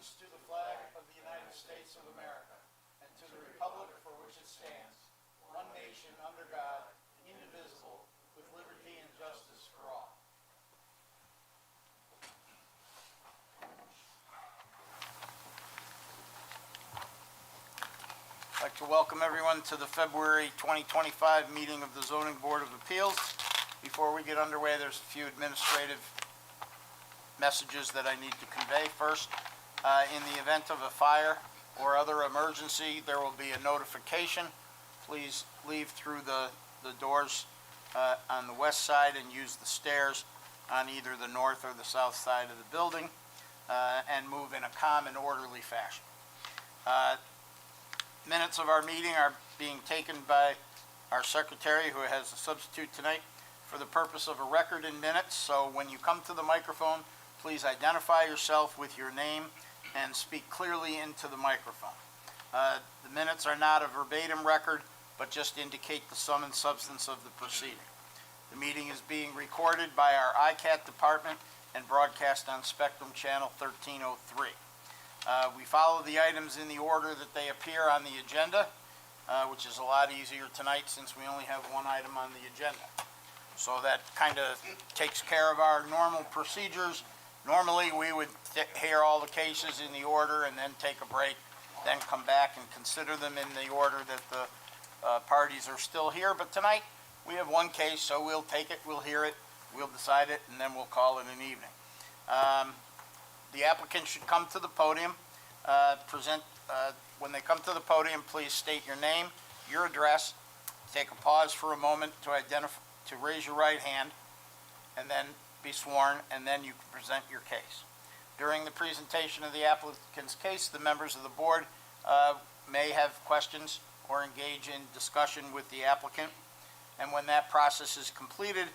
allegiance to the flag of the United States of America and to the republic for which it stands, one nation under God, indivisible, with liberty and justice for all. I'd like to welcome everyone to the February 2025 meeting of the Zoning Board of Appeals. Before we get underway, there's a few administrative messages that I need to convey. First, in the event of a fire or other emergency, there will be a notification. Please leave through the doors on the west side and use the stairs on either the north or the south side of the building, and move in a calm and orderly fashion. Minutes of our meeting are being taken by our secretary, who has a substitute tonight, for the purpose of a record in minutes. So when you come to the microphone, please identify yourself with your name and speak clearly into the microphone. The minutes are not a verbatim record, but just indicate the sum and substance of the proceeding. The meeting is being recorded by our ICAT department and broadcast on Spectrum Channel 1303. We follow the items in the order that they appear on the agenda, which is a lot easier tonight since we only have one item on the agenda. So that kind of takes care of our normal procedures. Normally, we would hear all the cases in the order and then take a break, then come back and consider them in the order that the parties are still here. But tonight, we have one case, so we'll take it, we'll hear it, we'll decide it, and then we'll call it an evening. The applicant should come to the podium, when they come to the podium, please state your name, your address, take a pause for a moment to raise your right hand, and then be sworn, and then you can present your case. During the presentation of the applicant's case, the members of the board may have questions or engage in discussion with the applicant, and when that process is completed,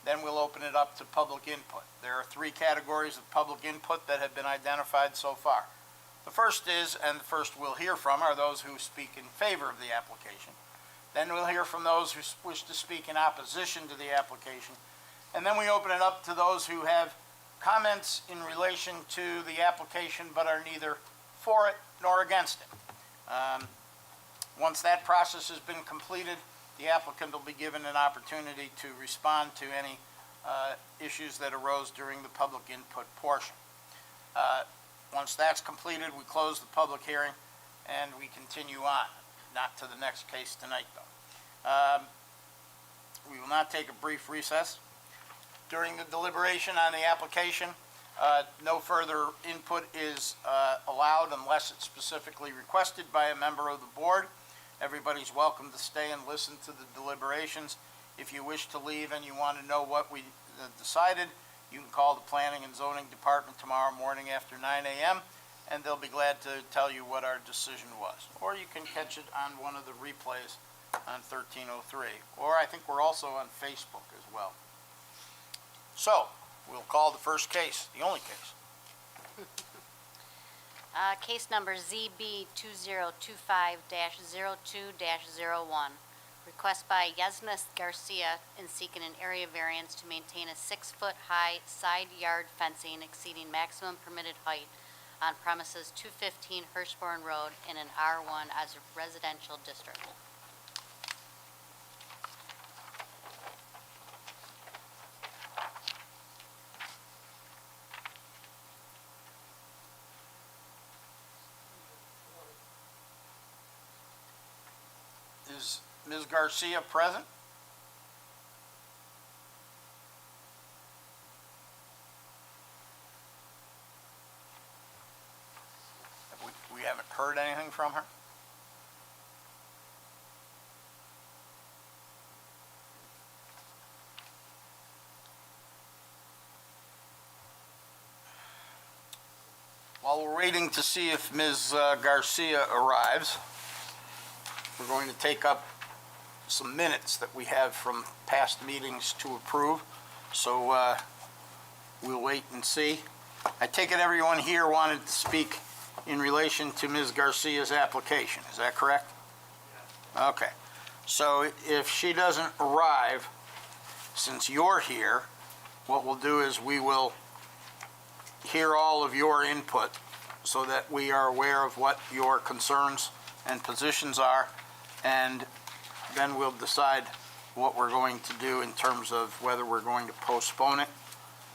then we'll open it up to public input. There are three categories of public input that have been identified so far. The first is, and the first we'll hear from, are those who speak in favor of the application. Then we'll hear from those who wish to speak in opposition to the application. And then we open it up to those who have comments in relation to the application but are neither for it nor against it. Once that process has been completed, the applicant will be given an opportunity to respond to any issues that arose during the public input portion. Once that's completed, we close the public hearing and we continue on. Not to the next case tonight, though. We will not take a brief recess. During the deliberation on the application, no further input is allowed unless it's specifically requested by a member of the board. Everybody's welcome to stay and listen to the deliberations. If you wish to leave and you want to know what we decided, you can call the Planning and Zoning Department tomorrow morning after 9 a.m. and they'll be glad to tell you what our decision was. Or you can catch it on one of the replays on 1303. Or I think we're also on Facebook as well. So, we'll call the first case, the only case. Case number ZB 2025-02-01. Request by Yasmis Garcia in seeking an area variance to maintain a 6-foot-high side yard fencing exceeding maximum permitted height on premises 215 Hirschborn Road in an R1 as a residential district. Is Ms. Garcia present? We haven't heard anything from her? While we're waiting to see if Ms. Garcia arrives, we're going to take up some minutes that we have from past meetings to approve. So we'll wait and see. I take it everyone here wanted to speak in relation to Ms. Garcia's application. Is that correct? Yes. Okay. So if she doesn't arrive, since you're here, what we'll do is we will hear all of your input so that we are aware of what your concerns and positions are, and then we'll decide what we're going to do in terms of whether we're going to postpone it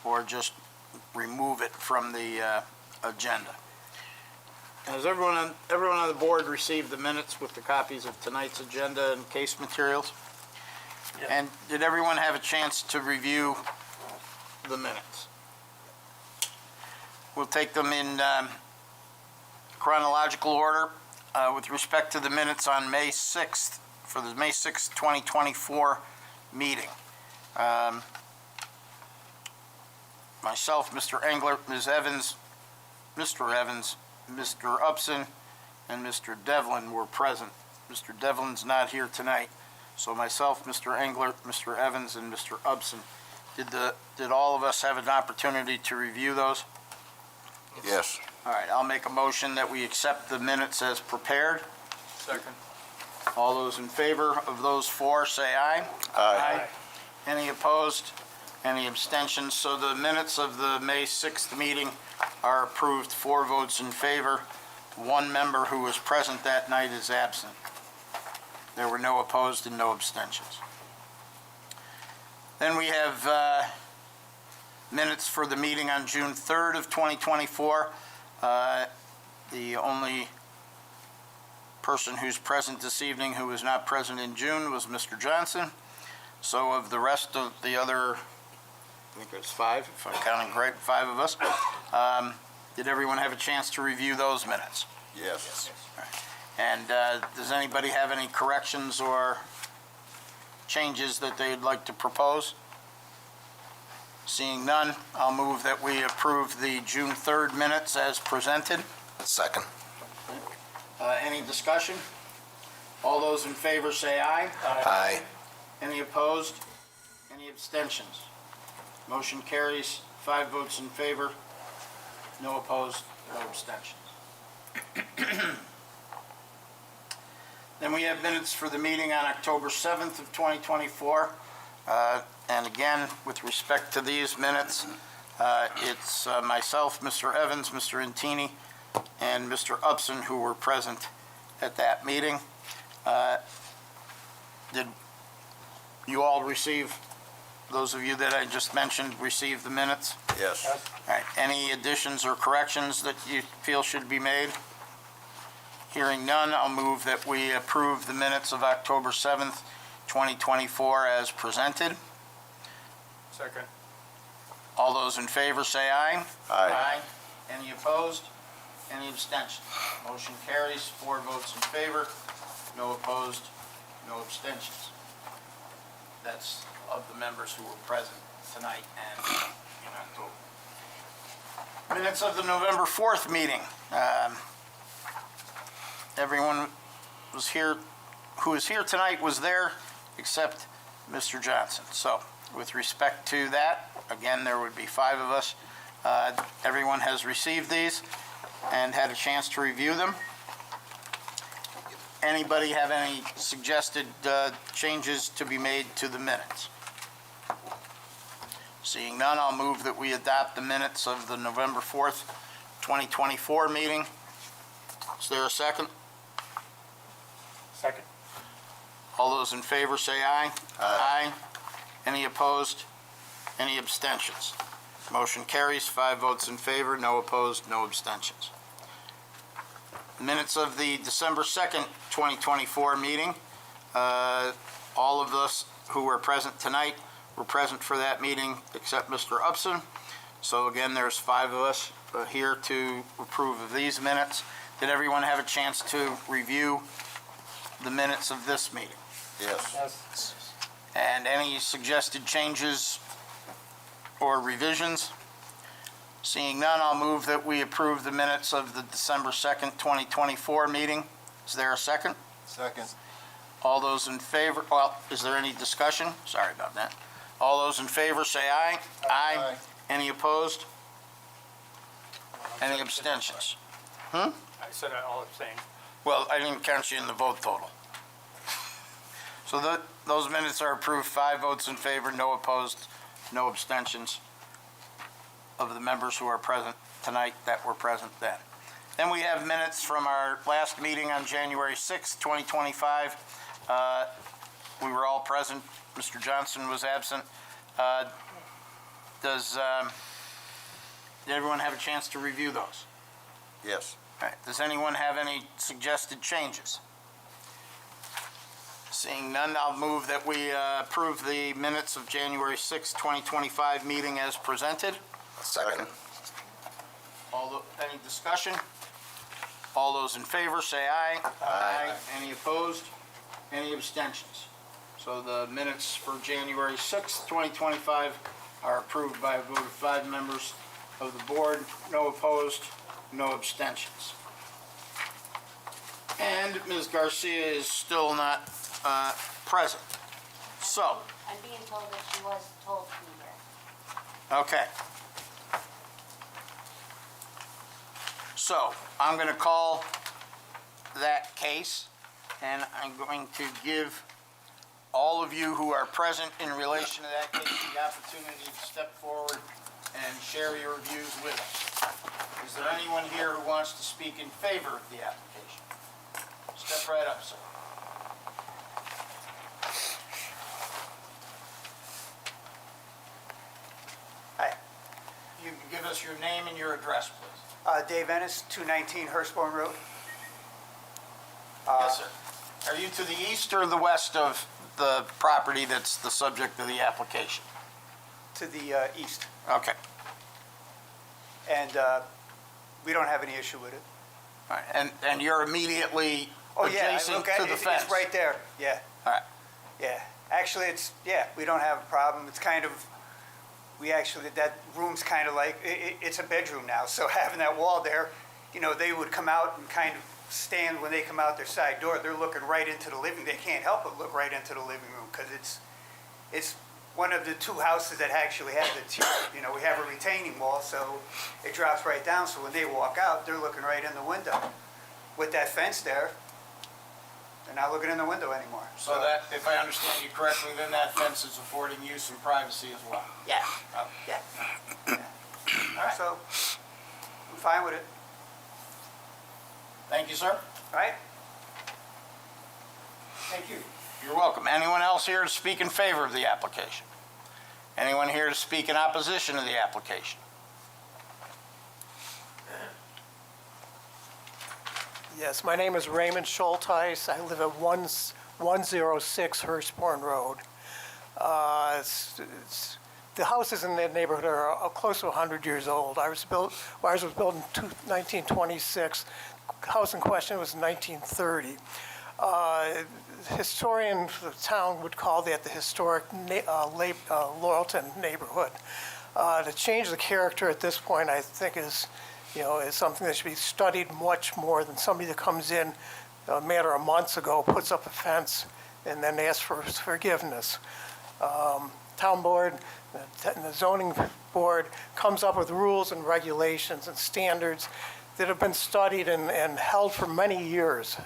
or just remove it from the agenda. Has everyone on the board received the minutes with the copies of tonight's agenda and case materials? Yes. And did everyone have a chance to review the minutes? We'll take them in chronological order. With respect to the minutes on May 6th, for the May 6th, 2024 meeting. Myself, Mr. Engler, Ms. Evans, Mr. Evans, Mr. Upson, and Mr. Devlin were present. Mr. Devlin's not here tonight, so myself, Mr. Engler, Mr. Evans, and Mr. Upson. Did all of us have an opportunity to review those? Yes. All right, I'll make a motion that we accept the minutes as prepared. Second. All those in favor of those four, say aye. Aye. Any opposed? Any abstentions? So the minutes of the May 6th meeting are approved, 4 votes in favor. 1 member who was present that night is absent. There were no opposed and no abstentions. Then we have minutes for the meeting on June 3rd of 2024. The only person who's present this evening who was not present in June was Mr. Johnson. So of the rest of the other, I think it's 5, if I'm counting right, 5 of us, did everyone have a chance to review those minutes? Yes. And does anybody have any corrections or changes that they'd like to propose? Seeing none, I'll move that we approve the June 3rd minutes as presented. Second. Any discussion? All those in favor say aye. Aye. Any opposed? Any abstentions? Motion carries, 5 votes in favor, no opposed, no abstentions. Then we have minutes for the meeting on October 7th of 2024. And again, with respect to these minutes, it's myself, Mr. Evans, Mr. Intini, and Mr. Upson who were present at that meeting. Did you all receive, those of you that I just mentioned, receive the minutes? Yes. All right, any additions or corrections that you feel should be made? Hearing none, I'll move that we approve the minutes of October 7th, 2024 as presented. Second. All those in favor say aye. Aye. Any opposed? Any abstentions? Motion carries, 4 votes in favor, no opposed, no abstentions. That's of the members who were present tonight and in October. Minutes of the November 4th meeting. Everyone was here, who was here tonight was there, except Mr. Johnson. So with respect to that, again, there would be 5 of us. Everyone has received these and had a chance to review them. Anybody have any suggested changes to be made to the minutes? Seeing none, I'll move that we adopt the minutes of the November 4th, 2024 meeting. Is there a second? Second. All those in favor say aye. Aye. Any opposed? Any abstentions? Motion carries, 5 votes in favor, no opposed, no abstentions. Minutes of the December 2nd, 2024 meeting. All of us who were present tonight were present for that meeting except Mr. Upson. So again, there's 5 of us here to approve of these minutes. Did everyone have a chance to review the minutes of this meeting? Yes. Yes. And any suggested changes or revisions? Seeing none, I'll move that we approve the minutes of the December 2nd, 2024 meeting. Is there a second? Second. All those in favor, well, is there any discussion? Sorry about that. All those in favor say aye. Aye. Any opposed? Any abstentions? I said I'll abstain. Well, I didn't count you in the vote total. So those minutes are approved, 5 votes in favor, no opposed, no abstentions of the members who are present tonight that were present then. Then we have minutes from our last meeting on January 6th, 2025. We were all present. Mr. Johnson was absent. Did everyone have a chance to review those? Yes. All right. Does anyone have any suggested changes? Seeing none, I'll move that we approve the minutes of January 6th, 2025 meeting as presented. Second. Any discussion? All those in favor, say aye. Aye. Any opposed? Any abstentions? So the minutes for January 6th, 2025 are approved by a vote of 5 members of the board. No opposed, no abstentions. And Ms. Garcia is still not present. So, I'm being told that she was told to be here. okay. So, I'm going to call that case, and I'm going to give all of you who are present in relation to that case the opportunity to step forward and share your views with us. Is there anyone here who wants to speak in favor of the application? Step right up, sir. Hi, You can give us your name and your address, please. Dave Ennis, 219 Hurstbourne Road. Yes, sir. Are you to the east or the west of the property that's the subject of the application? To the east, Okay. and we don't have any issue with it. All right. And you're immediately Oh, yeah, I adjacent look at to it, the fence? it's right there, yeah, All right. yeah. Actually, we don't have a problem, it's kind of, that room's kind of like, it's a bedroom now, so having that wall there, they would come out and kind of stand, when they come out their side door, they're looking right into the living, they can't help but look right into the living room, because it's one of the 2 houses that actually have we have a retaining wall, so it drops right down, so when they walk out, they're looking right in the window. With that fence there, they're not looking in the window anymore. So that, if I understand you correctly, then that fence is affording you some privacy as well? Yeah, Oh, yeah. All right. So, I'm fine with it, Thank you, sir. all right? Thank you. You're welcome. Anyone else here to speak in favor of the application? Anyone here to speak in opposition to the application? Yes, my name is Raymond Schulteis. I live at 106 Hurstbourne Road. The houses in that neighborhood are close to 100 years old. Ours was built in 1926. The house in question was 1930. Historian of the town would call that the historic Laurelton neighborhood. To change the character at this point, I think is something that should be studied much more than somebody that comes in a matter of months ago, puts up a fence, and then asks for forgiveness. Town board and the zoning board comes up with rules and regulations and standards that have been studied and held for many years.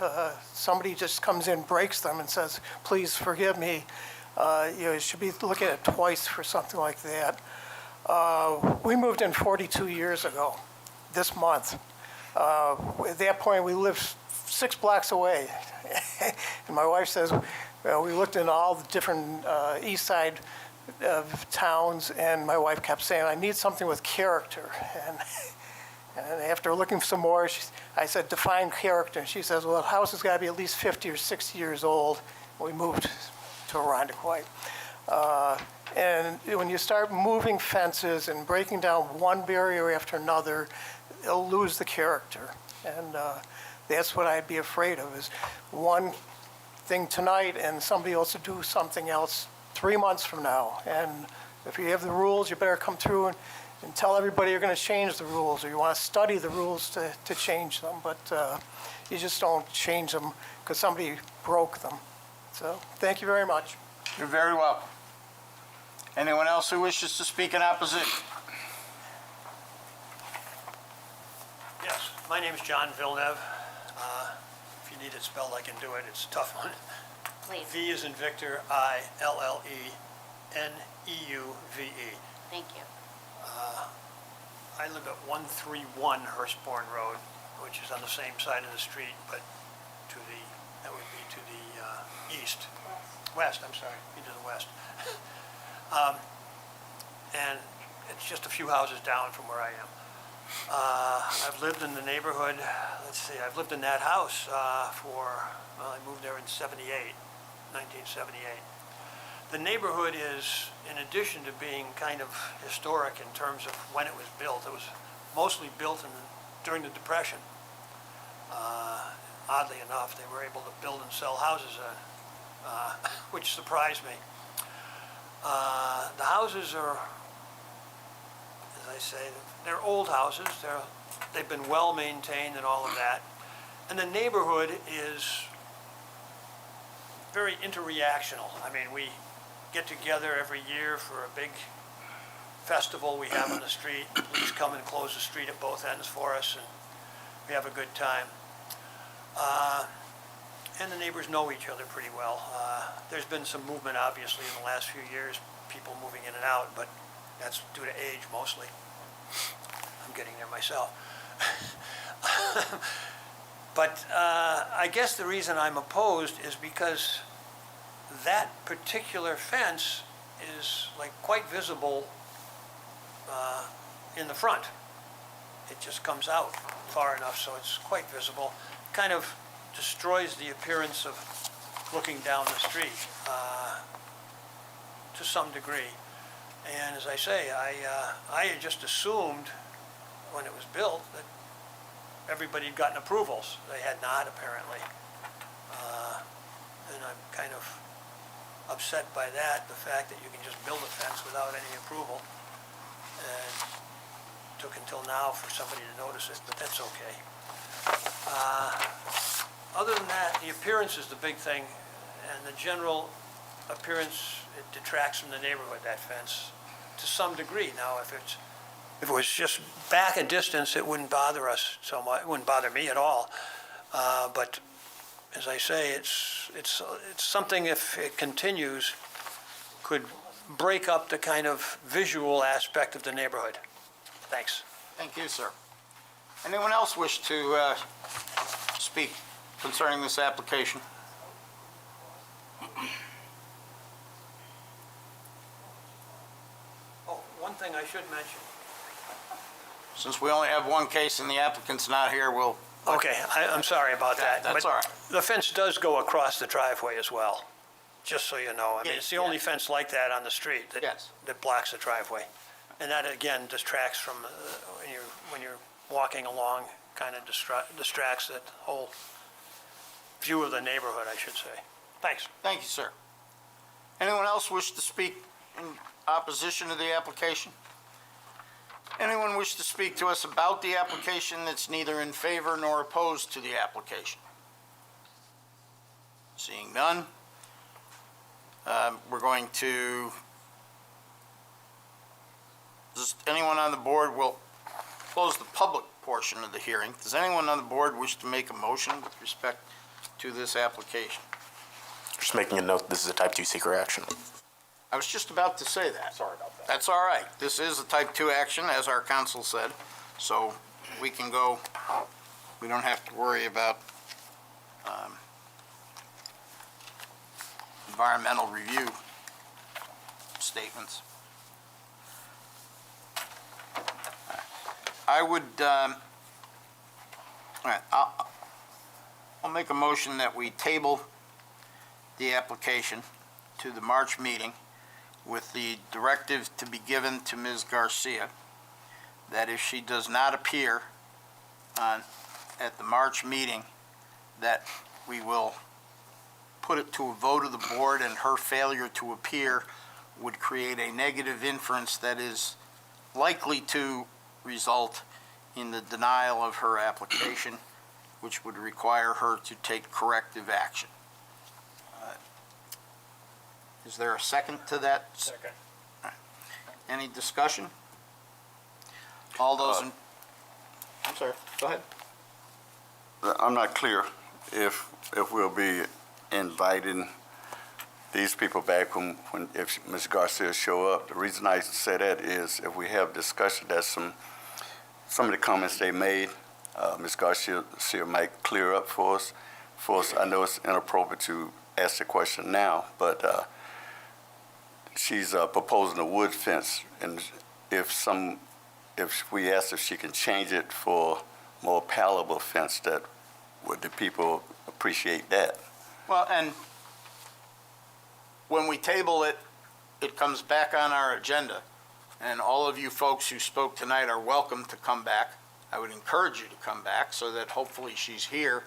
Somebody just comes in, breaks them, and says, "Please forgive me." You should be looking at it twice for something like that. We moved in 42 years ago, this month. At that point, we lived 6 blocks away. And my wife says, well, we looked in all the different east side of towns, and my wife kept saying, I need something with character. And after looking some more, I said, define character. And she says, well, the house has got to be at least 50 or 60 years old. We moved to Arundequoit. And when you start moving fences and breaking down one barrier after another, it'll lose the character. And that's what I'd be afraid of, is one thing tonight and somebody else to do something else 3 months from now. And if you have the rules, you better come through and tell everybody you're going to change the rules, or you want to study the rules to change them. But you just don't change them because somebody broke them. So thank you very much. You're very welcome. Anyone else who wishes to speak in opposition? Yes, my name is John Villeneuve. If you need it spelled, I can do it. It's a tough one. Please, V is in Victor, I-L-L-E-N-E-U-V-E. thank you. I live at 131 Hurstbourne Road. which is on the same side of the street, but that would be to the east. West, I'm sorry, be to the west. And it's just a few houses down from where I am. I've lived in the neighborhood, I've lived in that house I moved there in 1978. The neighborhood is, in addition to being kind of historic in terms of when it was built, it was mostly built during the Depression. Oddly enough, they were able to build and sell houses, which surprised me. The houses are, as I say, they're old houses. They've been well maintained and all of that. And the neighborhood is very interreactional. I mean, we get together every year for a big festival we have on the street. Police come and close the street at both ends for us, and we have a good time. And the neighbors know each other pretty well. There's been some movement, obviously, in the last few years, people moving in and out, but that's due to age mostly. I'm getting there myself. But I guess the reason I'm opposed is because that particular fence is like quite visible in the front. It just comes out far enough so it's quite visible. Kind of destroys the appearance of looking down the street to some degree. And as I say, I had just assumed when it was built that everybody had gotten approvals. They had not, apparently. And I'm kind of upset by that, the fact that you can just build a fence without any approval. And it took until now for somebody to notice it, but that's okay. Other than that, the appearance is the big thing, and the general appearance, it detracts from the neighborhood, that fence, to some degree. Now, if it was just back a distance, it wouldn't bother us so much. It wouldn't bother me at all. But as I say, it's something, if it continues, could break up the kind of visual aspect of the neighborhood. Thanks. Thank you, sir. Anyone else wish to speak concerning this application? Oh, one thing I should mention. Since we only have one case and the applicant's not here, we'll... Okay, I'm sorry about that. That's but all right. The fence does go across the driveway as well, just so you know. I mean, it's the only Yeah. fence like that on the street Yes. that blocks the driveway. And that, again, distracts from, when you're walking along, kind of distracts that whole view of the neighborhood, I should say. Thanks. Thank you, sir. Anyone else wish to speak in opposition to the application? Anyone wish to speak to us about the application that's neither in favor nor opposed to the application? Seeing none, we're going to, anyone on the board will close the public portion of the hearing. Does anyone on the board wish to make a motion with respect to this application? Just making a note, this is a type 2 seeker action. I was just about to say that. Sorry about that. That's all right. This is a type 2 action, as our counsel said, so we can go, we don't have to worry about environmental review statements. I would, all right, I'll make a motion that we table the application to the March meeting with the directive to be given to Ms. Garcia that if she does not appear at the March meeting, that we will put it to a vote of the board, and her failure to appear would create a negative inference that is likely to result in the denial of her application, which would require her to take corrective action. Is there a second to that? Second. Any discussion? All those in, I'm sorry, go ahead. I'm not clear if we'll be inviting these people back if Ms. Garcia show up. The reason I say that is if we have discussion, that's some of the comments they made, Ms. Garcia might clear up for us. I know it's inappropriate to ask the question now, but she's proposing a wood fence, and if we ask if she can change it for more palatable fence, would the people appreciate that? Well, and when we table it, it comes back on our agenda, and all of you folks who spoke tonight are welcome to come back. I would encourage you to come back so that hopefully she's here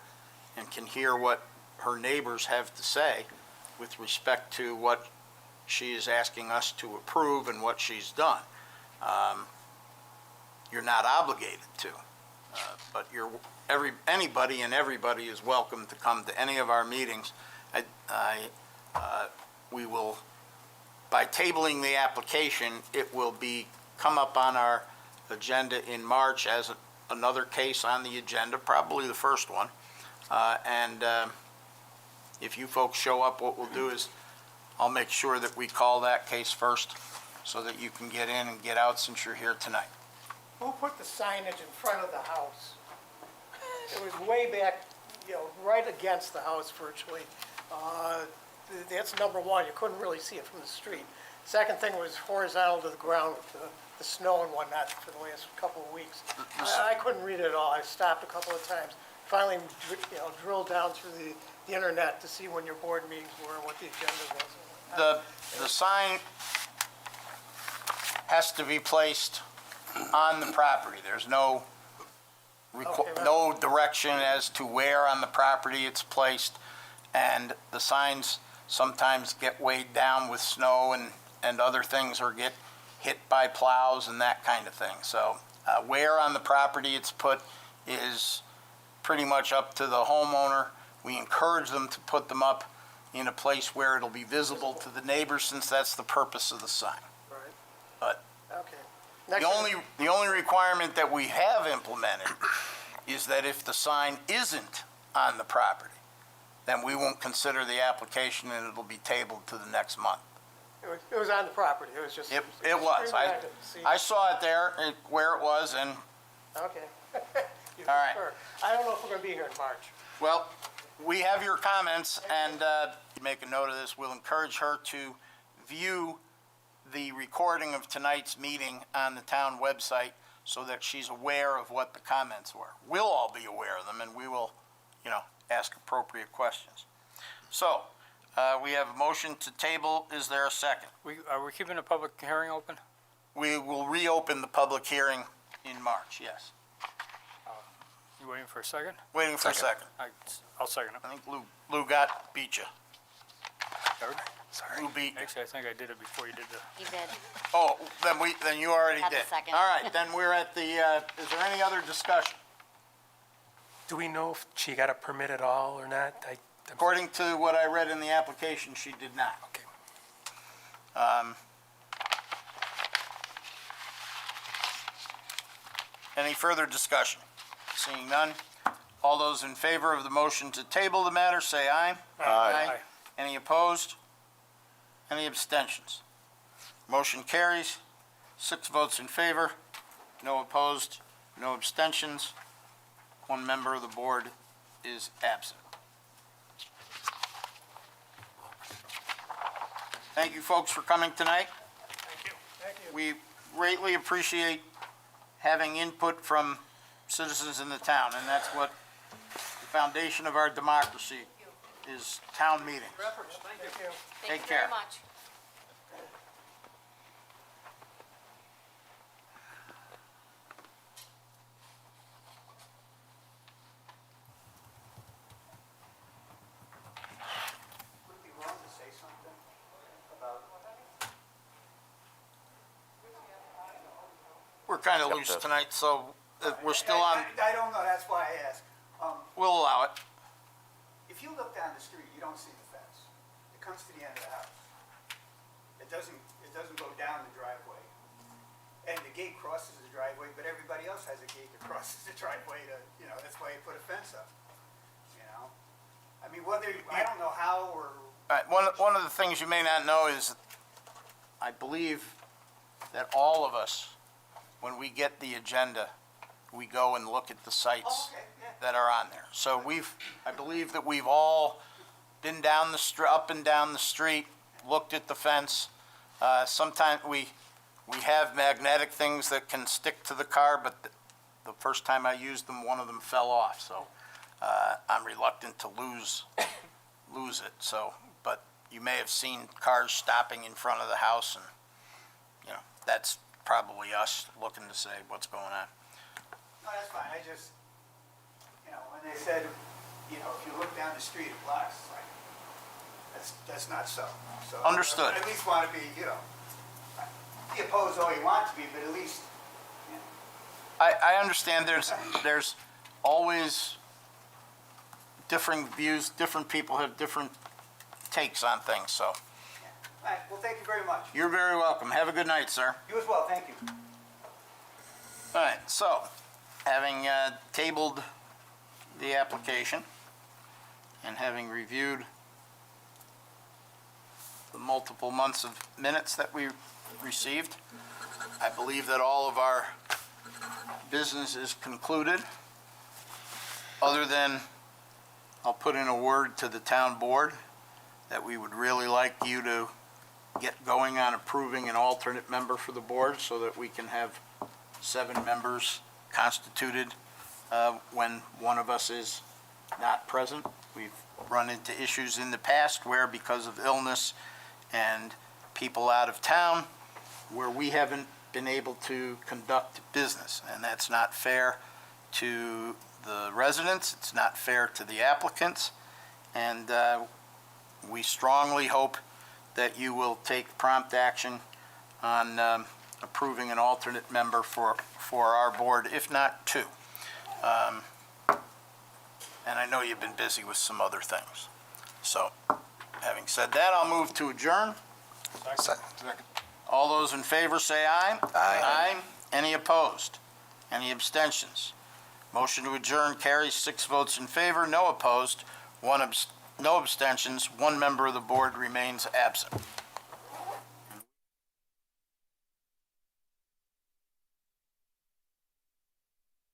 and can hear what her neighbors have to say with respect to what she is asking us to approve and what she's done. You're not obligated to, but anybody and everybody is welcome to come to any of our meetings. We will, by tabling the application, it will come up on our agenda in March as another case on the agenda, probably the first one. And if you folks show up, what we'll do is I'll make sure that we call that case first so that you can get in and get out since you're here tonight. Who put the signage in front of the house? It was way back, right against the house virtually. That's number one. You couldn't really see it from the street. Second thing was horizontal to the ground with the snow and whatnot for the last couple of weeks. I couldn't read it at all. I stopped a couple of times. Finally, drilled down through the internet to see when your board meetings were and what the agenda was. The sign has to be placed on the property. There's no no direction as to where on the property it's placed, and the signs sometimes get weighed down with snow and other things, or get hit by plows and that kind of thing. So where on the property it's put is pretty much up to the homeowner. We encourage them to put them up in a place where it'll be visible to the neighbors, since that's the purpose of the sign. Right. But Okay. the only requirement that we have implemented is that if the sign isn't on the property, then we won't consider the application and it'll be tabled to the next month. It was on the property. It was just. It was. I saw it there, where it was, and, Okay. You All right. concur. I don't know if we're going to be here in March. well, we have your comments, and make a note of this. We'll encourage her to view the recording of tonight's meeting on the town website so that she's aware of what the comments were. We'll all be aware of them, and we will, ask appropriate questions. So, we have a motion to table. Is there a second? Are we keeping the public hearing open? We will reopen the public hearing in March, yes. You waiting for a second? Waiting for a second. I'll second it. I think Lou beat you. Third? Lou beat you. Actually, I think I did it before you did the. You did. Oh, then you already Have did. a second. All right, then we're at the, is there any other discussion? Do we know if she got a permit at all or not? According to what I read in the application, she did not. Okay. Any further discussion? Seeing none, all those in favor of the motion to table the matter, say aye. Aye. Any opposed? Any abstentions? Motion carries. 6 votes in favor, no opposed, no abstentions. 1 member of the board is absent. Thank you, folks, for coming tonight. Thank you. We greatly appreciate having input from citizens in the town, and that's what the foundation of our democracy is, town meetings. Thank you. Take care. much. Would it be wrong to say something about? We're kind of loose tonight, so we're still on, I don't know, that's why I asked. we'll allow it. If you look down the street, you don't see the fence. It comes to the end of the house. It doesn't go down the driveway. And the gate crosses the driveway, but everybody else has a gate that crosses the driveway that's why you put a fence up, I mean, I don't know how or. All right, one of the things you may not know is, I believe that all of us, when we get the agenda, we go and look at the sites Okay, yeah. that are on there. So I believe that we've all been down up and down the street, looked at the fence. Sometimes we have magnetic things that can stick to the car, but the first time I used them, one of them fell off, so I'm reluctant to lose it, so, but you may have seen cars stopping in front of the house, and, you know, that's probably us looking to say what's going on. No, that's fine, I just, you know, when they said, you know, if you look down the street, it blocks, it's like, that's not so. So Understood. I at least want to be, you know, be opposed all you want to be, but at least, you know, I understand there's always differing views, different people have different takes on things, so. yeah. All right, well, thank you very much. You're very welcome. Have a good night, sir. You as well, thank you. All right, so, having tabled the application and having reviewed the multiple months of minutes that we received, I believe that all of our business is concluded, other than I'll put in a word to the town board that we would really like you to get going on approving an alternate member for the board so that we can have 7 members constituted when one of us is not present. We've run into issues in the past where, because of illness and people out of town, where we haven't been able to conduct business, and that's not fair to the residents, it's not fair to the applicants, and we strongly hope that you will take prompt action on approving an alternate member for our board, if not 2. And I know you've been busy with some other things. So, having said that, I'll move to adjourn. All those in favor say aye. Aye. Any opposed? Any abstentions? Motion to adjourn carries 6 votes in favor, no opposed, no abstentions. 1 member of the board remains absent.